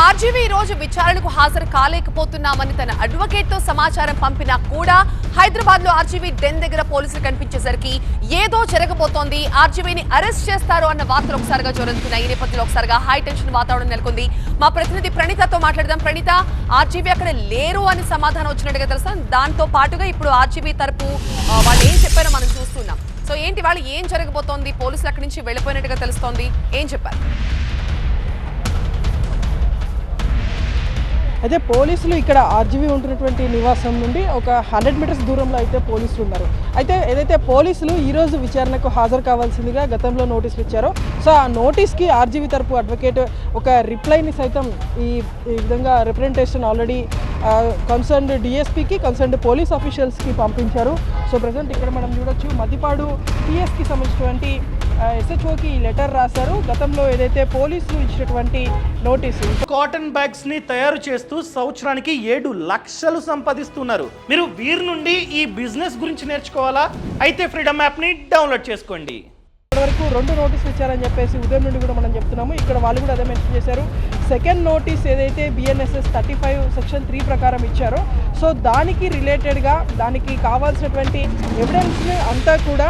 RGV ఈ రోజు విచారణకు హాజరు కాలేకపోతున్నామని తన అడ్వకేట్ తో సమాచారం పంపినా కూడా హైదరాబాద్ లో ఆర్జీవీ డెన్ దగ్గర పోలీసులు కనిపించేసరికి ఏదో జరగబోతోంది, ఆర్జీవీని అరెస్ట్ చేస్తారు అన్న వార్తలు ఒకసారిగా జోరందుతున్నాయి. ఈ నేపథ్యంలో ఒకసారిగా హై టెన్షన్ వాతావరణం నెలకొంది. మా ప్రతినిధి ప్రణీతతో మాట్లాడదాం. ప్రణీత, ఆర్జీవీ అక్కడ లేరు అని సమాధానం వచ్చినట్టుగా తెలుస్తాం. దాంతో పాటుగా ఇప్పుడు ఆర్జీవీ తరపు వాళ్ళు ఏం చెప్పారో మనం చూస్తున్నాం. సో ఏంటి, వాళ్ళు ఏం జరగబోతోంది? పోలీసులు అక్కడి నుంచి వెళ్ళిపోయినట్టుగా తెలుస్తోంది, ఏం చెప్పారు? అయితే పోలీసులు ఇక్కడ ఆర్జీవీ ఉంటున్నటువంటి నివాసం నుండి ఒక 100 మీటర్స్ దూరంలో అయితే పోలీసులు ఉన్నారు. అయితే ఏదైతే పోలీసులు ఈరోజు విచారణకు హాజరు కావాల్సిందిగా గతంలో నోటీసులు ఇచ్చారో, సో ఆ నోటీస్కి ఆర్జీవీ తరపు అడ్వకేట్ ఒక రిప్లైని సైతం ఈ విధంగా రిప్రజెంటేషన్ ఆల్రెడీ కన్సర్న్డ్ డిఎస్పీకి, కన్సర్న్డ్ పోలీస్ ఆఫీషియల్స్కి పంపించారు. సో ప్రజెంట్ ఇక్కడ మనం చూడొచ్చు, మద్దిపాడు పిఎస్కి సంబంధించినటువంటి ఎస్హెచ్ఓకి లెటర్ రాశారు. గతంలో ఏదైతే పోలీసులు ఇచ్చినటువంటి నోటీసు, కాటన్ బ్యాగ్స్ ని తయారు చేస్తూ సంవత్సరానికి 7 లక్షలు సంపాదిస్తున్నారు. మీరు వీరి నుండి ఈ బిజినెస్ గురించి నేర్చుకోవాలా? అయితే ఫ్రీడమ్ యాప్ ని డౌన్లోడ్ చేసుకోండి. ఇప్పటివరకు 2 నోటీసులు ఇచ్చారని చెప్పేసి ఉదయం నుండి కూడా మనం చెప్తున్నాము. ఇక్కడ వాళ్ళు కూడా అదే మెన్షన్ చేశారు. సెకండ్ నోటీస్ ఏదైతే బిఎన్ఎస్ఎస్ 35 సెక్షన్ 3 ప్రకారం ఇచ్చారో, సో దానికి రిలేటెడ్గా దానికి కావాల్సినటువంటి ఎవిడెన్స్ని అంతా కూడా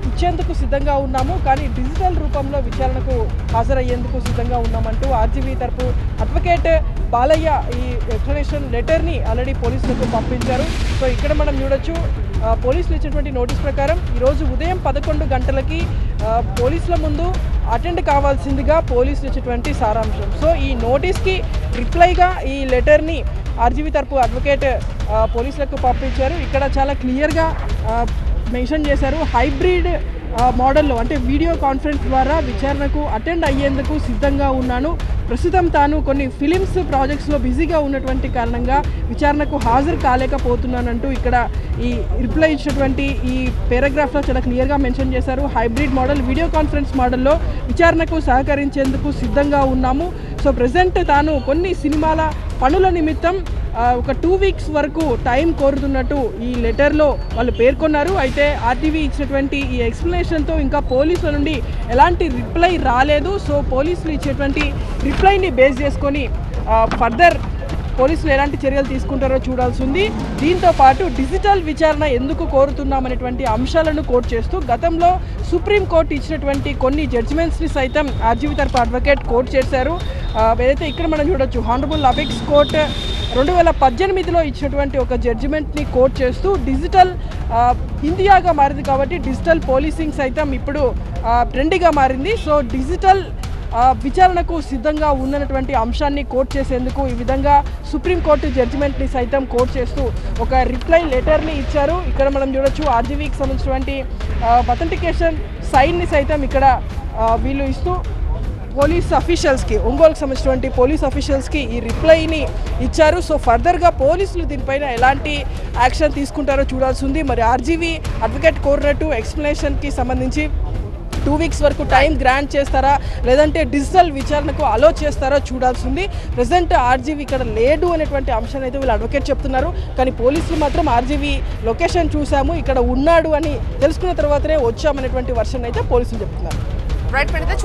ఇచ్చేందుకు సిద్ధంగా ఉన్నాము, కానీ డిజిటల్ రూపంలో విచారణకు హాజరయ్యేందుకు సిద్ధంగా ఉన్నామంటూ ఆర్జీవీ తరపు అడ్వకేట్ బాలయ్య ఈ ఎక్స్ప్లెనేషన్ లెటర్ని ఆల్రెడీ పోలీసులకు పంపించారు. సో ఇక్కడ మనం చూడొచ్చు, పోలీసులు ఇచ్చినటువంటి నోటీస్ ప్రకారం ఈరోజు ఉదయం 11 గంటలకి పోలీసుల ముందు అటెండ్ కావాల్సిందిగా పోలీసులు ఇచ్చినటువంటి సారాంశం. సో ఈ నోటీస్కి రిప్లైగా ఈ లెటర్ని ఆర్జీవీ తరపు అడ్వకేట్ పోలీసులకు పంపించారు. ఇక్కడ చాలా క్లియర్గా మెన్షన్ చేశారు, హైబ్రిడ్ మోడల్లో అంటే వీడియో కాన్ఫరెన్స్ ద్వారా విచారణకు అటెండ్ అయ్యేందుకు సిద్ధంగా ఉన్నాను. ప్రస్తుతం తాను కొన్ని ఫిలిమ్స్ ప్రాజెక్ట్స్లో బిజీగా ఉన్నటువంటి కారణంగా విచారణకు హాజరు కాలేకపోతున్నానంటూ ఇక్కడ ఈ రిప్లై ఇచ్చినటువంటి ఈ పారాగ్రాఫ్లో చాలా క్లియర్గా మెన్షన్ చేశారు. హైబ్రిడ్ మోడల్, వీడియో కాన్ఫరెన్స్ మోడల్లో విచారణకు సహకరించేందుకు సిద్ధంగా ఉన్నాము. సో ప్రజెంట్ తాను కొన్ని సినిమాల పనుల నిమిత్తం ఒక 2 వీక్స్ వరకు టైం కోరుతున్నట్టు ఈ లెటర్లో వాళ్ళు పేర్కొన్నారు. అయితే ఆర్టీవీ ఇచ్చినటువంటి ఈ ఎక్స్ప్లెనేషన్తో ఇంకా పోలీసుల నుండి ఎలాంటి రిప్లై రాలేదు. సో పోలీసులు ఇచ్చేటువంటి రిప్లైని బేస్ చేసుకొని ఫర్దర్ పోలీసులు ఎలాంటి చర్యలు తీసుకుంటారో చూడాల్సి ఉంది. దీంతో పాటు డిజిటల్ విచారణ ఎందుకు కోరుతున్నామనేటువంటి అంశాలను కోట్ చేస్తూ గతంలో సుప్రీంకోర్టు ఇచ్చినటువంటి కొన్ని జడ్జిమెంట్స్ని సైతం ఆర్జీవీ తరపు అడ్వకేట్ కోట్ చేశారు. ఏదైతే ఇక్కడ మనం చూడొచ్చు, హానరబుల్ అపెక్స్ కోర్ట్ 2018లో ఇచ్చినటువంటి ఒక జడ్జిమెంట్ని కోట్ చేస్తూ డిజిటల్ ఇండియాగా మారింది కాబట్టి డిజిటల్ పోలీసింగ్ సైతం ఇప్పుడు ట్రెండీగా మారింది. సో డిజిటల్ విచారణకు సిద్ధంగా ఉన్నటువంటి అంశాన్ని కోట్ చేసేందుకు ఈ విధంగా సుప్రీంకోర్టు జడ్జిమెంట్ని సైతం కోట్ చేస్తూ ఒక రిప్లై లెటర్ని ఇచ్చారు. ఇక్కడ మనం చూడొచ్చు, ఆర్జీవీకి సంబంధించినటువంటి అథెంటికేషన్ సైన్ని సైతం ఇక్కడ వీళ్ళు ఇస్తూ పోలీస్ అఫీషియల్స్కి, ఒంగోలుకు సంబంధించినటువంటి పోలీస్ అఫీషియల్స్కి ఈ రిప్లైని ఇచ్చారు. సో ఫర్దర్గా పోలీసులు దీనిపైన ఎలాంటి యాక్షన్ తీసుకుంటారో చూడాల్సి ఉంది. మరి ఆర్జీవీ అడ్వకేట్ కోరినట్టు ఎక్స్ప్లెనేషన్కి సంబంధించి 2 వీక్స్ వరకు టైం గ్రాంట్ చేస్తారా, లేదంటే డిజిటల్ విచారణకు అలో చేస్తారో చూడాల్సి ఉంది. ప్రజెంట్ ఆర్జీవీ ఇక్కడ లేడు అనేటువంటి అంశాన్ని అయితే వీళ్ళు అడ్వకేట్ చెప్తున్నారు, కానీ పోలీసులు మాత్రం ఆర్జీవీ లొకేషన్ చూసాము, ఇక్కడ ఉన్నాడు అని తెలుసుకున్న తర్వాతనే వచ్చామనేటువంటి వర్షన్ అయితే పోలీసులు చెప్తున్నారు.